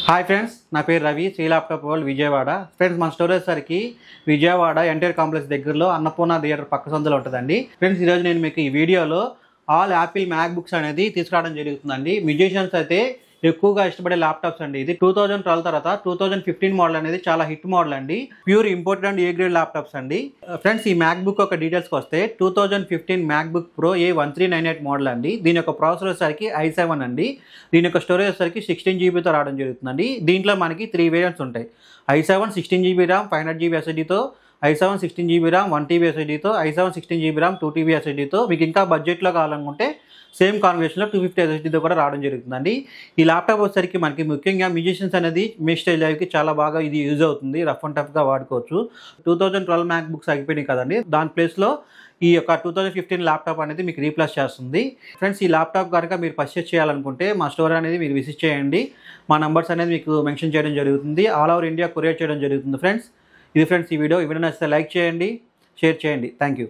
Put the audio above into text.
Hi friends, నా పేరు Ravi, Sri laptop world Vijayawada. Friends, మన స్టోర్ వచ్చేసరికి విజయవాడ ఎన్టీఆర్ కాంప్లెక్స్ దగ్గరలో అన్నపూర్ణ థియేటర్ పక్క సందులో ఉంటుందండి. ఫ్రెండ్స్, ఈరోజు నేను మీకు ఈ వీడియోలో ఆల్ యాపిల్ మ్యాక్ బుక్స్ అనేది తీసుకురావడం జరుగుతుందండి. మ్యూజిషియన్స్ అయితే ఎక్కువగా ఇష్టపడే ల్యాప్టాప్స్ అండి. ఇది 2012 తర్వాత 2015 మోడల్ అనేది చాలా హిట్ మోడల్ అండి. Pure imported and A grade laptops అండి. ఫ్రెండ్స్, ఈ మ్యాక్ బుక్ ఒక డీటెయిల్స్కి వస్తే 2015 Mac book pro A1398 model అండి. దీని యొక్క ప్రాసెసర్ వచ్చేసరికి i7 అండి. దీని యొక్క స్టోరేజ్ వచ్చేసరికి 16 GBతో రావడం జరుగుతుందండి. దీంట్లో మనకి 3 వేరియంట్స్ ఉంటాయి. i7 16 GB RAM 500 GB SSDతో, i7 16 GB RAM 1 TB SSDతో, i7 16 GB RAM 2 TB SSDతో. మీకు ఇంకా బడ్జెట్లో కావాలనుకుంటే సేమ్ కాన్ఫిగరేషన్లో 250 SSDతో కూడా రావడం జరుగుతుందండి. ఈ ల్యాప్టాప్ వచ్చేసరికి మనకి ముఖ్యంగా మ్యూజిషియన్స్ అనేది మిక్స్డ్ లైవ్కి చాలా బాగా ఇది యూజ్ అవుతుంది. రఫ్ అండ్ టఫ్గా వాడుకోవచ్చు. 2012 మ్యాక్ బుక్స్ ఆగిపోయినాయి కదండి, దాని ప్లేస్లో ఈ యొక్క 2015 ల్యాప్టాప్ అనేది మీకు రీప్లేస్ చేస్తుంది. ఫ్రెండ్స్, ఈ ల్యాప్టాప్ కనుక మీరు పర్చేస్ చేయాలనుకుంటే మా స్టోర్ అనేది మీరు విజిట్ చేయండి. మా నంబర్స్ అనేది మీకు మెన్షన్ చేయడం జరుగుతుంది. ఆల్ ఓవర్ ఇండియా కొరియర్ చేయడం జరుగుతుంది. ఫ్రెండ్స్, ఇది ఫ్రెండ్స్ ఈ వీడియో నచ్చితే లైక్ చేయండి, షేర్ చేయండి. Thank you.